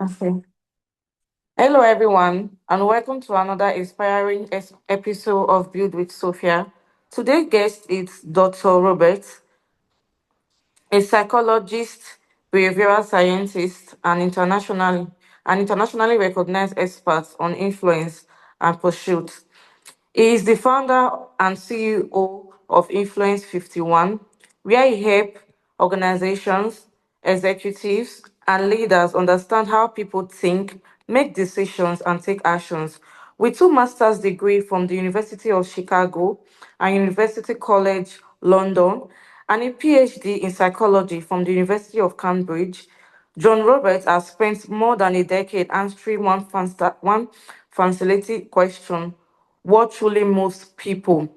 Okay. Hello, everyone, and welcome to another inspiring episode of Build with Sophia. Today's guest is Dr. Robert, a psychologist, behavioral scientist, and internationally recognized expert on influence and pursuit. He is the founder and CEO of Influence 51, where he helps organizations, executives, and leaders understand how people think, make decisions, and take actions. With two master's degrees from the University of Chicago and University College London, and a PhD in psychology from the University of Cambridge, John Roberts has spent more than a decade answering one fascinating question: what truly moves people?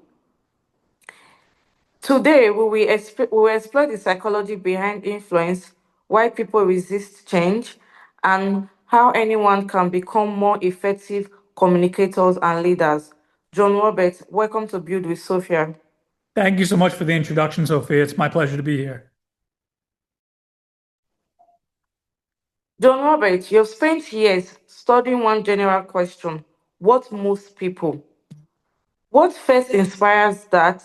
Today, we will explore the psychology behind influence, why people resist change, and how anyone can become more effective communicators and leaders. John Roberts, welcome to Build with Sophia. Thank you so much for the introduction, Sophia. It's my pleasure to be here. John Roberts, you've spent years studying one general question: what moves people? What first inspires that,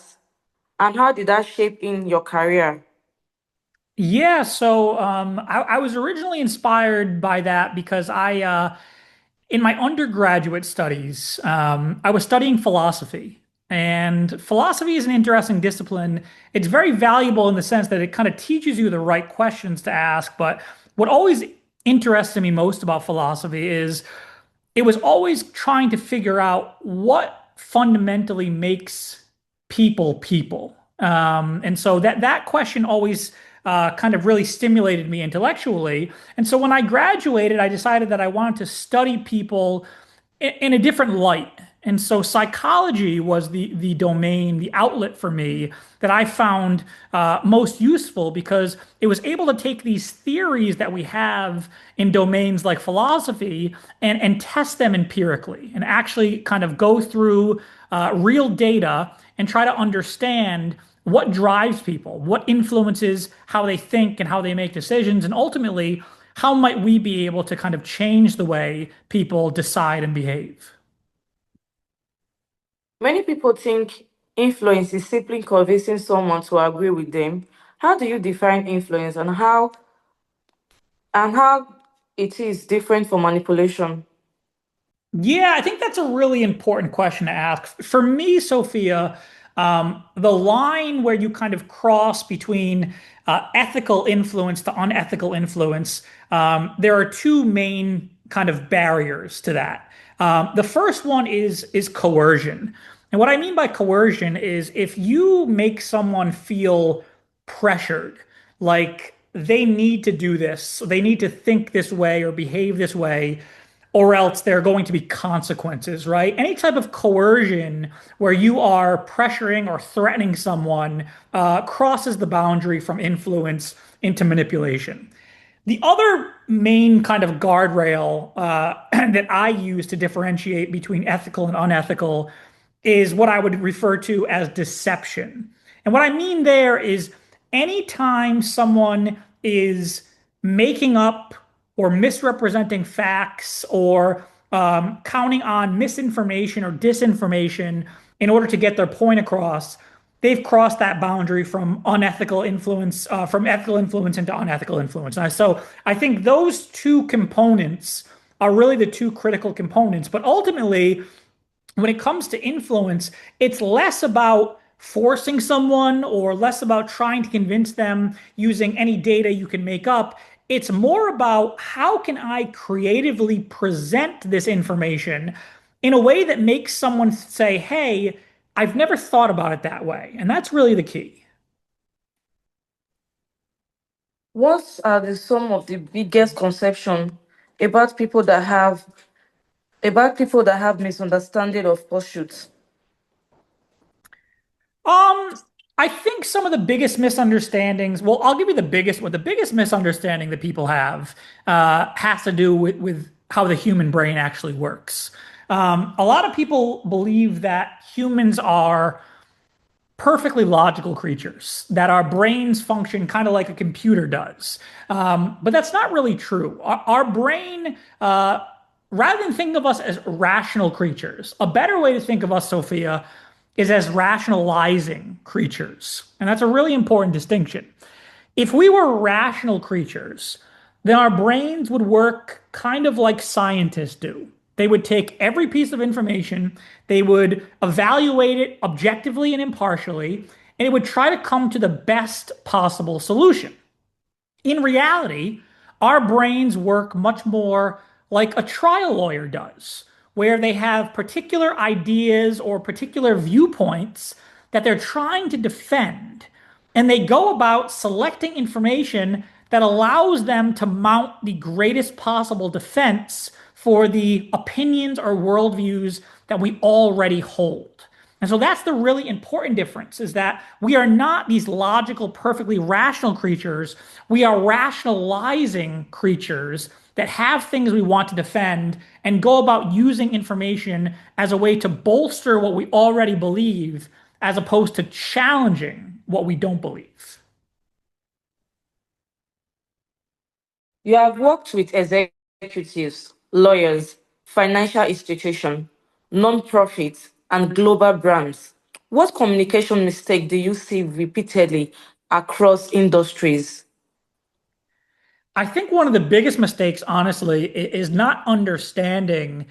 and how did that shape in your career? I was originally inspired by that because in my undergraduate studies, I was studying philosophy. And philosophy is an interesting discipline. It's very valuable in the sense that it kind of teaches you the right questions to ask. But what always interested me most about philosophy is it was always trying to figure out what fundamentally makes people people. And so that question always kind of really stimulated me intellectually. And so when I graduated, I decided that I wanted to study people in a different light. And so psychology was the domain, the outlet for me that I found most useful because it was able to take these theories that we have in domains like philosophy and test them empirically and actually kind of go through real data and try to understand what drives people, what influences how they think and how they make decisions, and ultimately, how might we be able to kind of change the way people decide and behave? Many people think influence is simply convincing someone to agree with them. How do you define influence, and how it is different from manipulation? Yeah, I think that's a really important question to ask. For me, Sophia, the line where you kind of cross between ethical influence to unethical influence, there are two main kind of barriers to that. The first one is coercion. And what I mean by coercion is if you make someone feel pressured, like they need to do this, they need to think this way or behave this way, or else there are going to be consequences, right? Any type of coercion where you are pressuring or threatening someone crosses the boundary from influence into manipulation. The other main kind of guardrail that I use to differentiate between ethical and unethical is what I would refer to as deception. And what I mean there is anytime someone is making up or misrepresenting facts or counting on misinformation or disinformation in order to get their point across, they've crossed that boundary from unethical influence, from ethical influence into unethical influence. So I think those two components are really the two critical components. But ultimately, when it comes to influence, it's less about forcing someone or less about trying to convince them using any data you can make up. It's more about how can I creatively present this information in a way that makes someone say, hey, I've never thought about it that way. And that's really the key. What are some of the biggest conception about people that have misunderstanding of pursuits? Um, I think some of the biggest misunderstandings, well, I'll give you the biggest one. The biggest misunderstanding that people have has to do with how the human brain actually works. A lot of people believe that humans are perfectly logical creatures, that our brains function kind of like a computer does. But that's not really true. Our brain, rather than think of us as rational creatures, a better way to think of us, Sophia, is as rationalizing creatures. And that's a really important distinction. If we were rational creatures, then our brains would work kind of like scientists do. They would take every piece of information, they would evaluate it objectively and impartially, and it would try to come to the best possible solution. In reality, our brains work much more like a trial lawyer does, where they have particular ideas or particular viewpoints that they're trying to defend. And they go about selecting information that allows them to mount the greatest possible defense for the opinions or worldviews that we already hold. And so that's the really important difference is that we are not these logical, perfectly rational creatures. We are rationalizing creatures that have things we want to defend and go about using information as a way to bolster what we already believe as opposed to challenging what we don't believe. You have worked with executives, lawyers, financial institutions, non-profits, and global brands. What communication mistake do you see repeatedly across industries? I think one of the biggest mistakes, honestly, is not understanding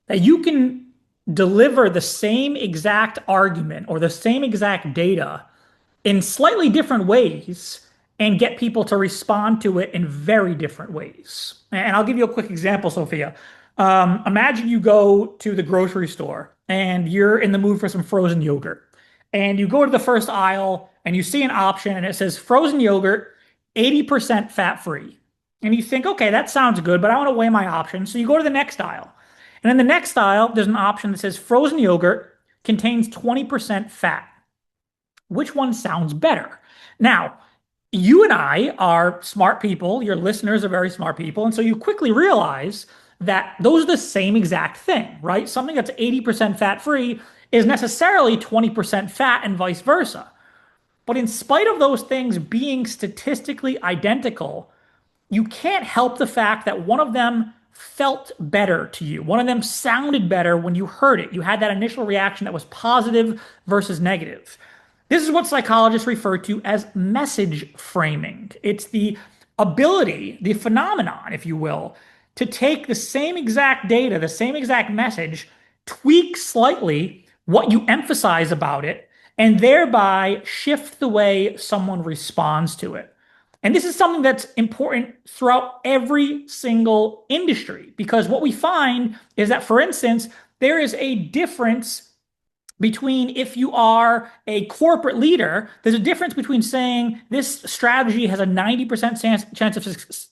that you can deliver the same exact argument or the same exact data in slightly different ways and get people to respond to it in very different ways. And I'll give you a quick example, Sophia. Imagine you go to the grocery store and you're in the mood for some frozen yogurt. And you go to the first aisle and you see an option and it says frozen yogurt, 80% fat free. And you think, okay, that sounds good, but I want to weigh my options. So you go to the next aisle. And in the next aisle, there's an option that says frozen yogurt contains 20% fat. Which one sounds better? Now, you and I are smart people. Your listeners are very smart people. And so you quickly realize that those are the same exact thing, right? Something that's 80% fat free is necessarily 20% fat and vice versa. But in spite of those things being statistically identical, you can't help the fact that one of them felt better to you. One of them sounded better when you heard it. You had that initial reaction that was positive versus negative. This is what psychologists refer to as message framing. It's the ability, the phenomenon, if you will, to take the same exact data, the same exact message, tweak slightly what you emphasize about it, and thereby shift the way someone responds to it. And this is something that's important throughout every single industry because what we find is that, for instance, there is a difference between if you are a corporate leader, there's a difference between saying this strategy has a 90%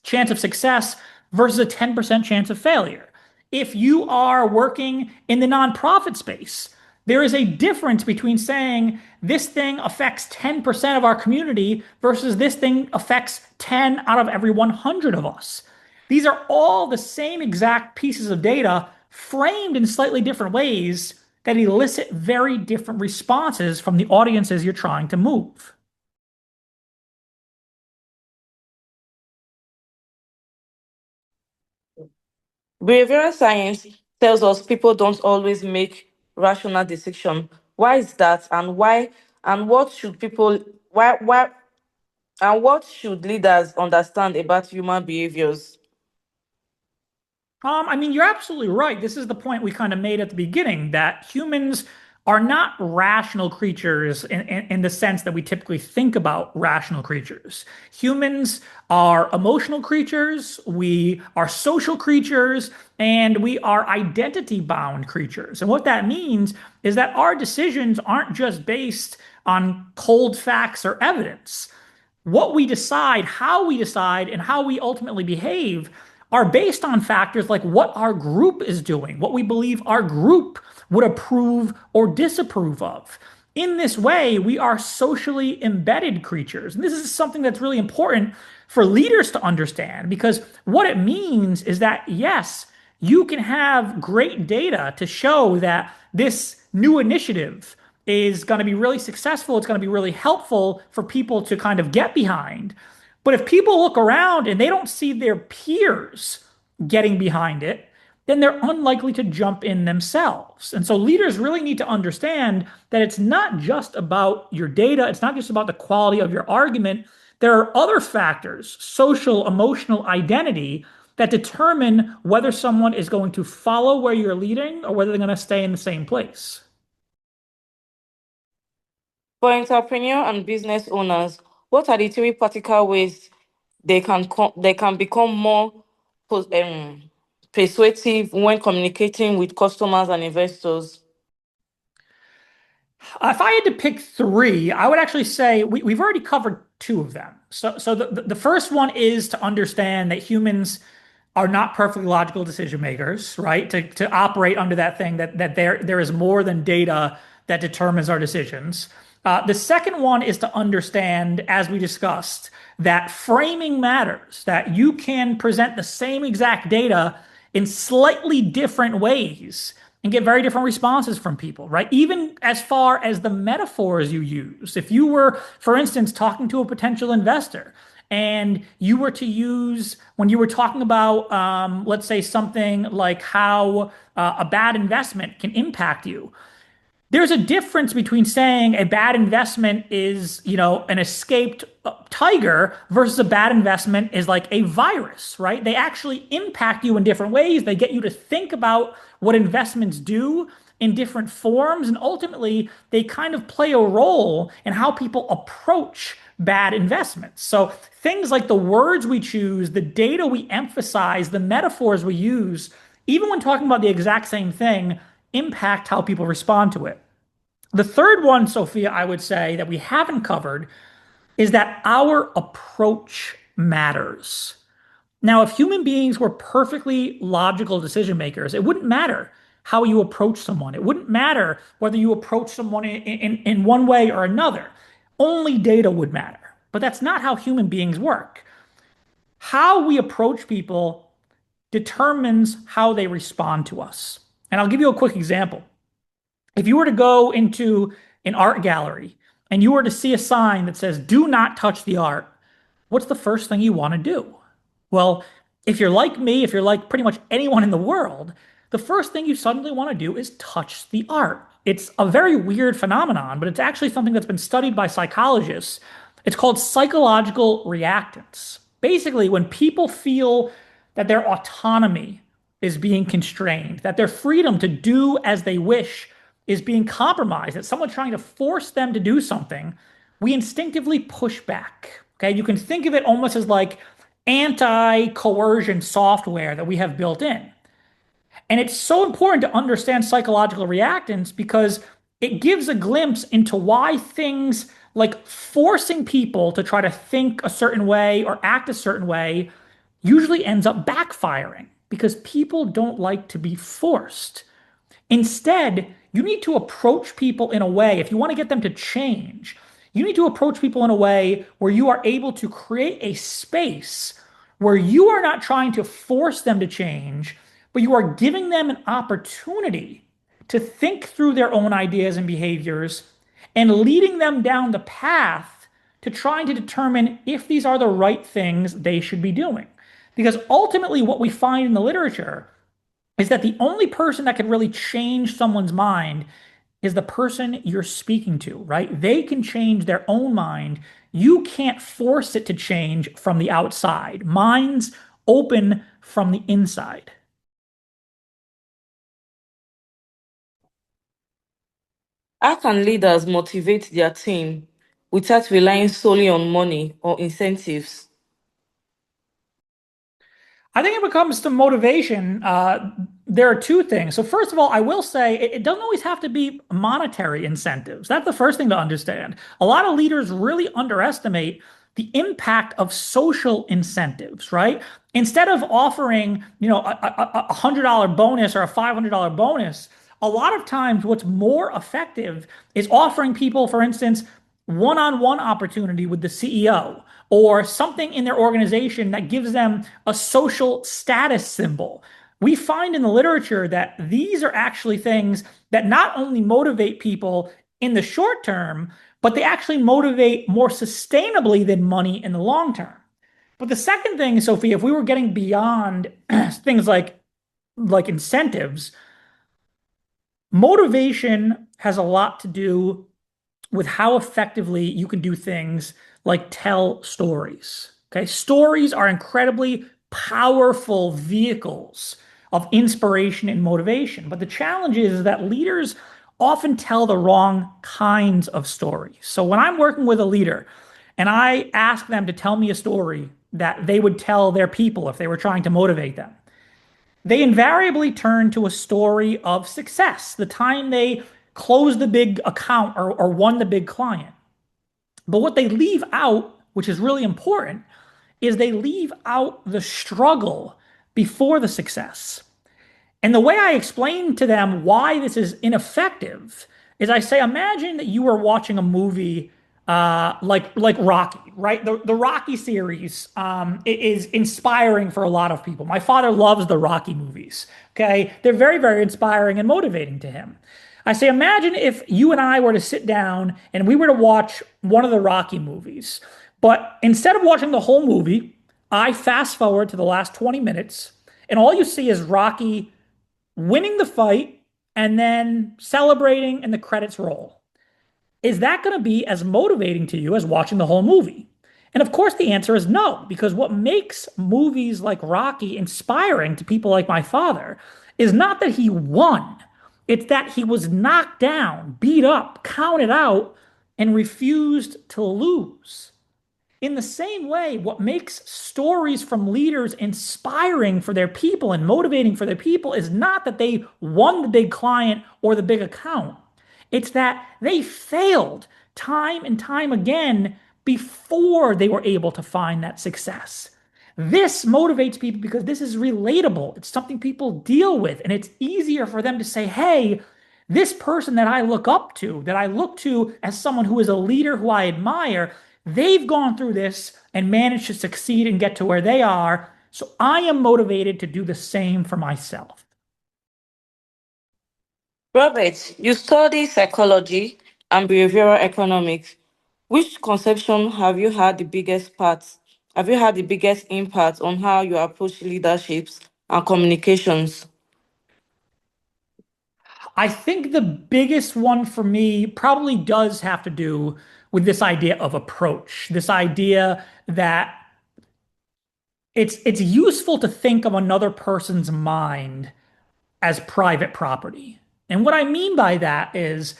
chance of success versus a 10% chance of failure. If you are working in the nonprofit space, there is a difference between saying this thing affects 10% of our community versus this thing affects 10 out of every 100 of us. These are all the same exact pieces of data framed in slightly different ways that elicit very different responses from the audiences you're trying to move. Behavioral science tells us people don't always make rational decisions. Why is that? And why? And what should people? Why? And what should leaders understand about human behaviors? I mean, you're absolutely right. This is the point we kind of made at the beginning that humans are not rational creatures in the sense that we typically think about rational creatures. Humans are emotional creatures, we are social creatures, and we are identity bound creatures. And what that means is that our decisions aren't just based on cold facts or evidence. What we decide, how we decide, and how we ultimately behave are based on factors like what our group is doing, what we believe our group would approve or disapprove of. In this way, we are socially embedded creatures. And this is something that's really important for leaders to understand because what it means is that, yes, you can have great data to show that this new initiative is going to be really successful. It's going to be really helpful for people to kind of get behind. But if people look around and they don't see their peers getting behind it, then they're unlikely to jump in themselves. And so leaders really need to understand that it's not just about your data, it's not just about the quality of your argument. There are other factors, social, emotional identity, that determine whether someone is going to follow where you're leading or whether they're going to stay in the same place. For entrepreneur and business owners, what are the three practical ways they can become more pos- um, persuasive when communicating with customers and investors? If I had to pick three, I would actually say we've already covered two of them. So the first one is to understand that humans are not perfectly logical decision makers, right? To operate under that thing that there is more than data that determines our decisions. The second one is to understand, as we discussed, that framing matters, that you can present the same exact data in slightly different ways and get very different responses from people, right? Even as far as the metaphors you use. If you were, for instance, talking to a potential investor and you were to use, when you were talking about, let's say, something like how a bad investment can impact you, there's a difference between saying a bad investment is, an escaped tiger versus a bad investment is like a virus, right? They actually impact you in different ways. They get you to think about what investments do in different forms. And ultimately, they kind of play a role in how people approach bad investments. So things like the words we choose, the data we emphasize, the metaphors we use, even when talking about the exact same thing, impact how people respond to it. The third one, Sophia, I would say that we haven't covered is that our approach matters. Now, if human beings were perfectly logical decision makers, it wouldn't matter how you approach someone. It wouldn't matter whether you approach someone in one way or another. Only data would matter. But that's not how human beings work. How we approach people determines how they respond to us. And I'll give you a quick example. If you were to go into an art gallery and you were to see a sign that says, "Do not touch the art," what's the first thing you want to do? Well, if you're like me, if you're like pretty much anyone in the world, the first thing you suddenly want to do is touch the art. It's a very weird phenomenon, but it's actually something that's been studied by psychologists. It's called psychological reactance. Basically, when people feel that their autonomy is being constrained, that their freedom to do as they wish is being compromised, that someone's trying to force them to do something, we instinctively push back. Okay, you can think of it almost as like anti-coercion software that we have built in. And it's so important to understand psychological reactance because it gives a glimpse into why things like forcing people to try to think a certain way or act a certain way usually ends up backfiring because people don't like to be forced. Instead, you need to approach people in a way, if you want to get them to change, you need to approach people in a way where you are able to create a space where you are not trying to force them to change, but you are giving them an opportunity to think through their own ideas and behaviors and leading them down the path to trying to determine if these are the right things they should be doing. Because ultimately, what we find in the literature is that the only person that can really change someone's mind is the person you're speaking to, right? They can change their own mind. You can't force it to change from the outside. Minds open from the inside. How can leaders motivate their team without relying solely on money or incentives? I think when it comes to motivation, there are two things. So first of all, I will say it doesn't always have to be monetary incentives. That's the first thing to understand. A lot of leaders really underestimate the impact of social incentives, right? Instead of offering, $100 bonus or a $500 bonus, a lot of times what's more effective is offering people, for instance, one-on-one opportunity with the CEO or something in their organization that gives them a social status symbol. We find in the literature that these are actually things that not only motivate people in the short term, but they actually motivate more sustainably than money in the long term. But the second thing, Sophie, if we were getting beyond things like incentives, motivation has a lot to do with how effectively you can do things like tell stories. Okay. Stories are incredibly powerful vehicles of inspiration and motivation. But the challenge is that leaders often tell the wrong kinds of stories. So when I'm working with a leader and I ask them to tell me a story that they would tell their people if they were trying to motivate them, they invariably turn to a story of success, the time they closed the big account or won the big client. But what they leave out, which is really important, is they leave out the struggle before the success. And the way I explain to them why this is ineffective is I say, imagine that you were watching a movie like Rocky, right? The Rocky series is inspiring for a lot of people. My father loves the Rocky movies. Okay, they're very, very inspiring and motivating to him. I say, imagine if you and I were to sit down and we were to watch one of the Rocky movies, but instead of watching the whole movie, I fast forward to the last 20 minutes, and all you see is Rocky winning the fight and then celebrating and the credits roll. Is that going to be as motivating to you as watching the whole movie? And of course, the answer is no, because what makes movies like Rocky inspiring to people like my father is not that he won, it's that he was knocked down, beat up, counted out, and refused to lose. In the same way, what makes stories from leaders inspiring for their people and motivating for their people is not that they won the big client or the big account. It's that they failed time and time again before they were able to find that success. This motivates people because this is relatable. It's something people deal with, and it's easier for them to say, hey, this person that I look up to, that I look to as someone who is a leader who I admire, they've gone through this and managed to succeed and get to where they are. So I am motivated to do the same for myself. Robert, you study psychology and behavioral economics. Which conception have you had the biggest impact on how you approach leaderships and communications? I think the biggest one for me probably does have to do with this idea of approach, this idea that it's useful to think of another person's mind as private property. And what I mean by that is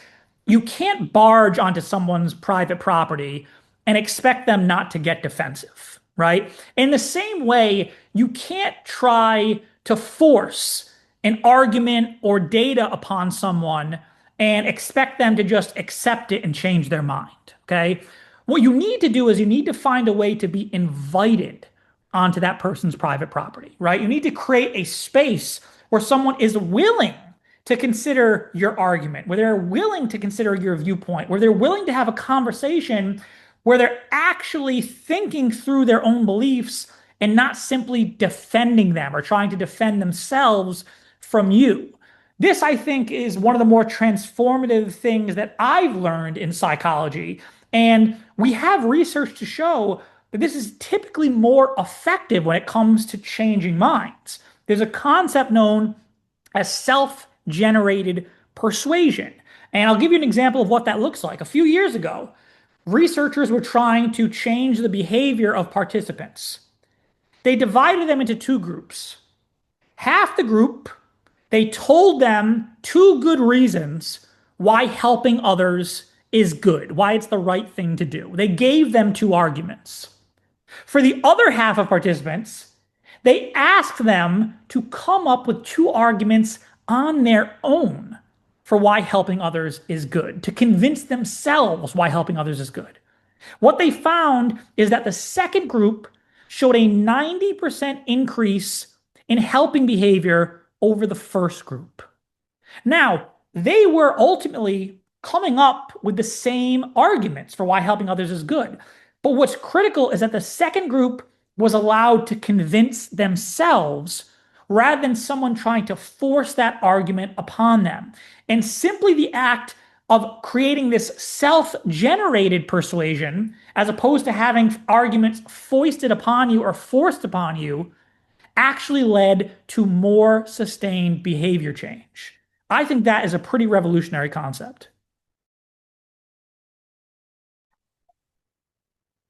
you can't barge onto someone's private property and expect them not to get defensive, right? In the same way, you can't try to force an argument or data upon someone and expect them to just accept it and change their mind, okay? What you need to do is you need to find a way to be invited onto that person's private property, right? You need to create a space where someone is willing to consider your argument, where they're willing to consider your viewpoint, where they're willing to have a conversation where they're actually thinking through their own beliefs and not simply defending them or trying to defend themselves from you. This, I think, is one of the more transformative things that I've learned in psychology. And we have research to show that this is typically more effective when it comes to changing minds. There's a concept known as self-generated persuasion. And I'll give you an example of what that looks like. A few years ago, researchers were trying to change the behavior of participants. They divided them into two groups. Half the group, they told them two good reasons why helping others is good, why it's the right thing to do. They gave them two arguments. For the other half of participants, they asked them to come up with two arguments on their own for why helping others is good, to convince themselves why helping others is good. What they found is that the second group showed a 90% increase in helping behavior over the first group. Now, they were ultimately coming up with the same arguments for why helping others is good. But what's critical is that the second group was allowed to convince themselves rather than someone trying to force that argument upon them. And simply the act of creating this self-generated persuasion as opposed to having arguments foisted upon you or forced upon you actually led to more sustained behavior change. I think that is a pretty revolutionary concept.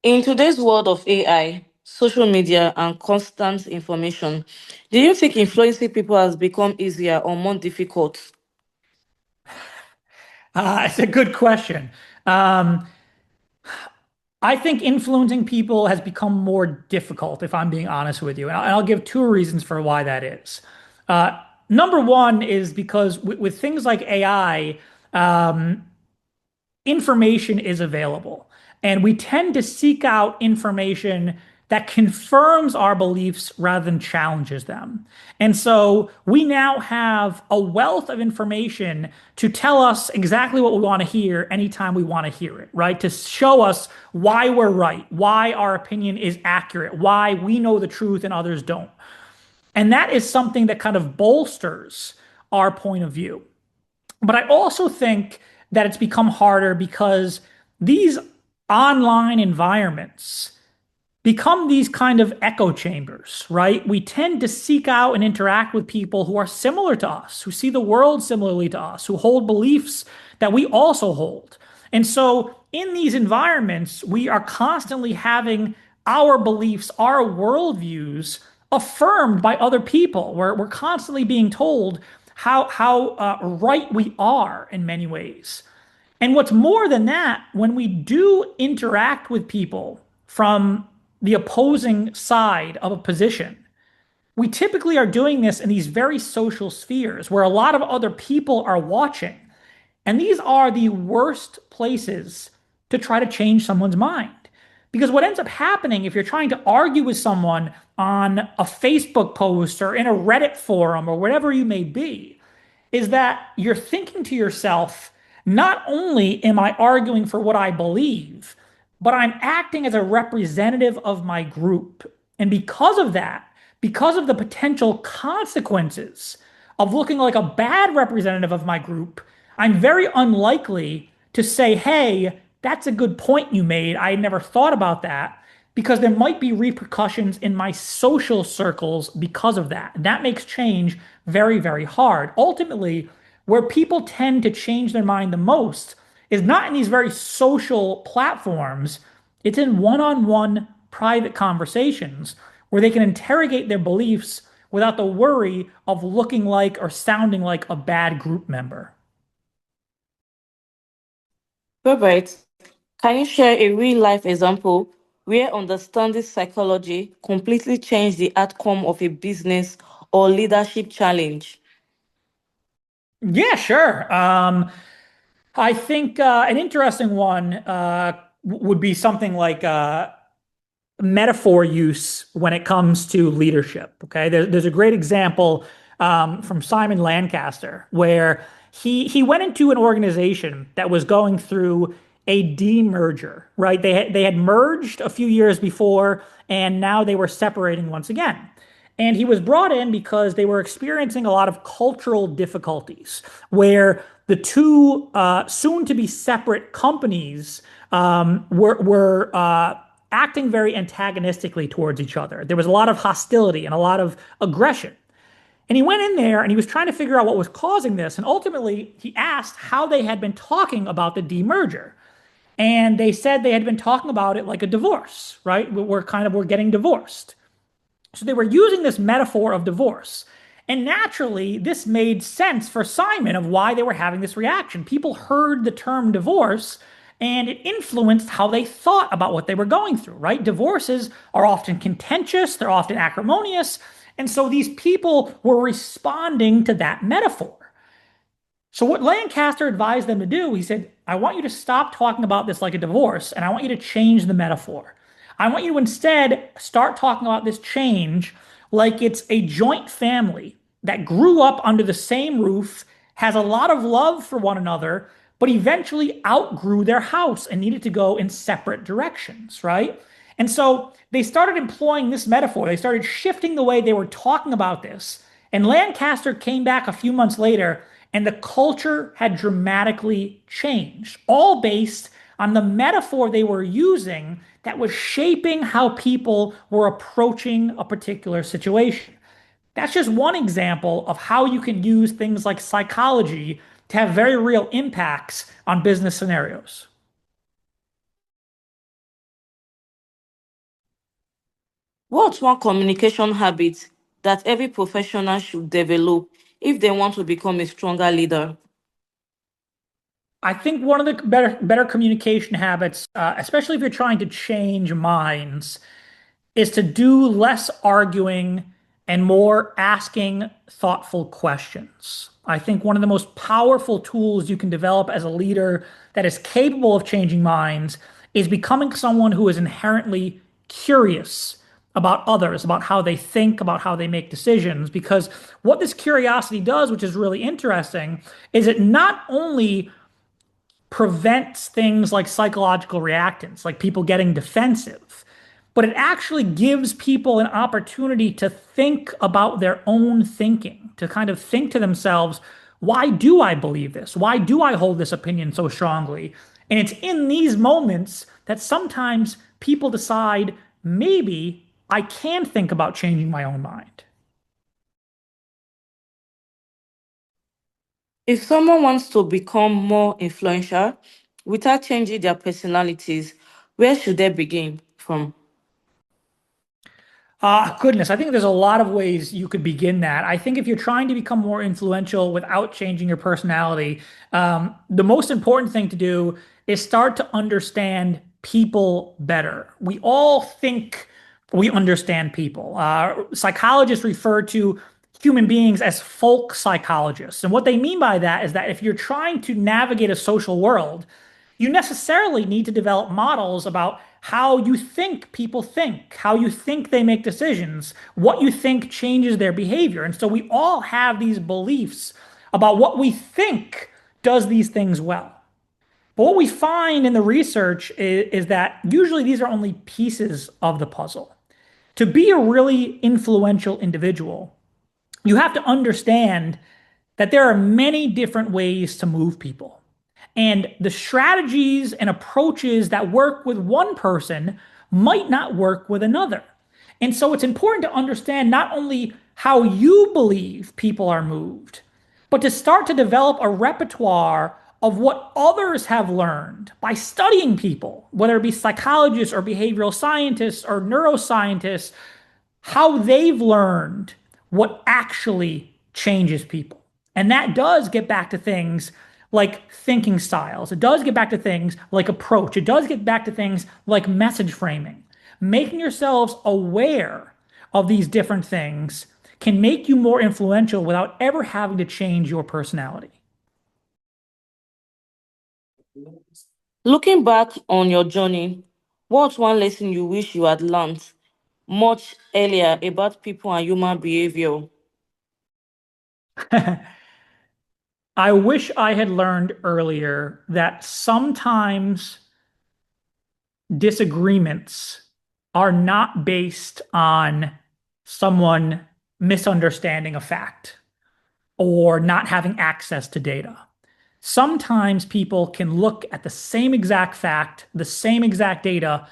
In today's world of AI, social media, and constant information, do you think influencing people has become easier or more difficult? It's a good question. Um, I think influencing people has become more difficult, if I'm being honest with you. And I'll give two reasons for why that is. Number one is because with things like AI, information is available. And we tend to seek out information that confirms our beliefs rather than challenges them. And so we now have a wealth of information to tell us exactly what we want to hear anytime we want to hear it, right? To show us why we're right, why our opinion is accurate, why we know the truth and others don't. And that is something that kind of bolsters our point of view. But I also think that it's become harder because these online environments become these kind of echo chambers, right? We tend to seek out and interact with people who are similar to us, who see the world similarly to us, who hold beliefs that we also hold. And so in these environments, we are constantly having our beliefs, our worldviews affirmed by other people. We're constantly being told how right we are in many ways. And what's more than that, when we do interact with people from the opposing side of a position, we typically are doing this in these very social spheres where a lot of other people are watching. And these are the worst places to try to change someone's mind. Because what ends up happening if you're trying to argue with someone on a Facebook post or in a Reddit forum or whatever you may be, is that you're thinking to yourself, not only am I arguing for what I believe, but I'm acting as a representative of my group. And because of that, because of the potential consequences of looking like a bad representative of my group, I'm very unlikely to say, hey, that's a good point you made. I had never thought about that because there might be repercussions in my social circles because of that. And that makes change very, very hard. Ultimately, where people tend to change their mind the most is not in these very social platforms, it's in one on one private conversations where they can interrogate their beliefs without the worry of looking like or sounding like a bad group member. Robert, can you share a real life example where understanding psychology completely changed the outcome of a business or leadership challenge? Yeah, sure. I think an interesting one would be something like metaphor use when it comes to leadership. Okay, there's a great example from Simon Lancaster where he went into an organization that was going through a demerger. Right, they had merged a few years before, and now they were separating once again. And he was brought in because they were experiencing a lot of cultural difficulties where the two soon to be separate companies were acting very antagonistically towards each other. There was a lot of hostility and a lot of aggression. And he went in there and he was trying to figure out what was causing this. And ultimately, he asked how they had been talking about the demerger. And they said they had been talking about it like a divorce, right? We're getting divorced. So they were using this metaphor of divorce. And naturally, this made sense for Simon of why they were having this reaction. People heard the term divorce and it influenced how they thought about what they were going through, right? Divorces are often contentious, they're often acrimonious. And so these people were responding to that metaphor. So what Lancaster advised them to do, he said, I want you to stop talking about this like a divorce, and I want you to change the metaphor. I want you to instead start talking about this change like it's a joint family that grew up under the same roof, has a lot of love for one another, but eventually outgrew their house and needed to go in separate directions, right? And so they started employing this metaphor. They started shifting the way they were talking about this. And Lancaster came back a few months later and the culture had dramatically changed, all based on the metaphor they were using that was shaping how people were approaching a particular situation. That's just one example of how you can use things like psychology to have very real impacts on business scenarios. What's one communication habit that every professional should develop if they want to become a stronger leader? I think one of the better communication habits, especially if you're trying to change minds, is to do less arguing and more asking thoughtful questions. I think one of the most powerful tools you can develop as a leader that is capable of changing minds is becoming someone who is inherently curious about others, about how they think, about how they make decisions. Because what this curiosity does, which is really interesting, is it not only prevents things like psychological reactance, like people getting defensive, but it actually gives people an opportunity to think about their own thinking, to kind of think to themselves, why do I believe this? Why do I hold this opinion so strongly? And it's in these moments that sometimes people decide, maybe I can think about changing my own mind. If someone wants to become more influential without changing their personalities, where should they begin from? Goodness, I think there's a lot of ways you could begin that. I think if you're trying to become more influential without changing your personality, the most important thing to do is start to understand people better. We all think we understand people. Psychologists refer to human beings as folk psychologists. And what they mean by that is that if you're trying to navigate a social world, you necessarily need to develop models about how you think, how you think they make decisions, what you think changes their behavior. And so we all have these beliefs about what we think does these things well. But what we find in the research is that usually these are only pieces of the puzzle. To be a really influential individual, you have to understand that there are many different ways to move people. And the strategies and approaches that work with one person might not work with another. And so it's important to understand not only how you believe people are moved, but to start to develop a repertoire of what others have learned by studying people, whether it be psychologists or behavioral scientists or neuroscientists, how they've learned what actually changes people. And that does get back to things like thinking styles. It does get back to things like approach. It does get back to things like message framing. Making yourselves aware of these different things can make you more influential without ever having to change your personality. Looking back on your journey, what's one lesson you wish you had learned much earlier about people and human behavior? I wish I had learned earlier that sometimes disagreements are not based on someone misunderstanding a fact or not having access to data. Sometimes people can look at the same exact fact, the same exact data,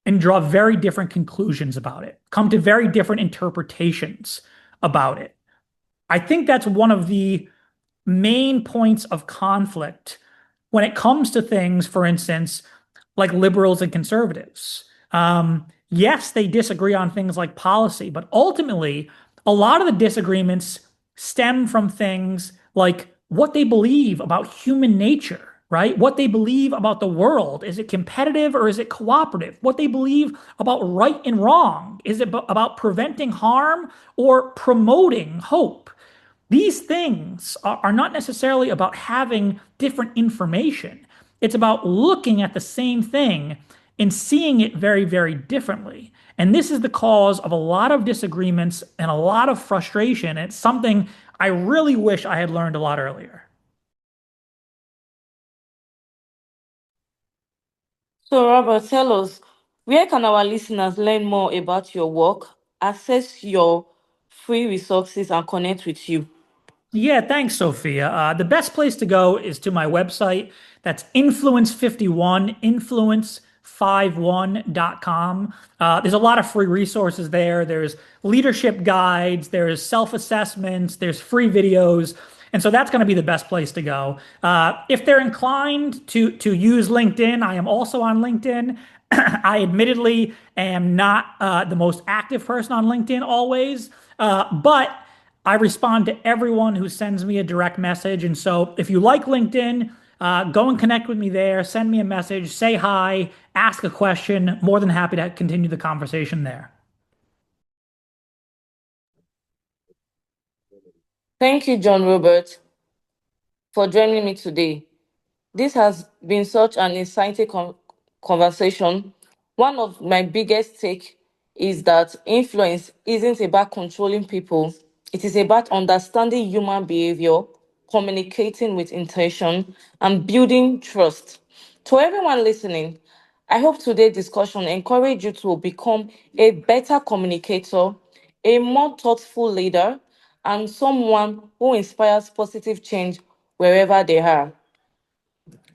and draw very different conclusions about it, come to very different interpretations about it. I think that's one of the main points of conflict when it comes to things, for instance, like liberals and conservatives. Yes, they disagree on things like policy, but ultimately, a lot of the disagreements stem from things like what they believe about human nature, right? What they believe about the world. Is it competitive or is it cooperative? What they believe about right and wrong. Is it about preventing harm or promoting hope? These things are not necessarily about having different information. It's about looking at the same thing and seeing it very, very differently. And this is the cause of a lot of disagreements and a lot of frustration. It's something I really wish I had learned a lot earlier. So, Robert, tell us, where can our listeners learn more about your work, access your free resources, and connect with you? Yeah, thanks, Sophia. The best place to go is to my website. That's Influence51, influence51.com. There's a lot of free resources there. There's leadership guides, there's self-assessments, there's free videos. And so that's going to be the best place to go. If they're inclined to use LinkedIn, I am also on LinkedIn. I admittedly am not the most active person on LinkedIn always, but I respond to everyone who sends me a direct message. And so if you like LinkedIn, go and connect with me there, send me a message, say hi, ask a question. More than happy to continue the conversation there. Thank you, John Robert, for joining me today. This has been such an insightful conversation. One of my biggest take is that influence isn't about controlling people. It is about understanding human behavior, communicating with intention, and building trust. To everyone listening, I hope today's discussion encourage you to become a better communicator, a more thoughtful leader, and someone who inspires positive change wherever they are.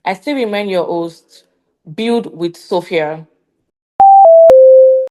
I still remain your host, Build with Sophia.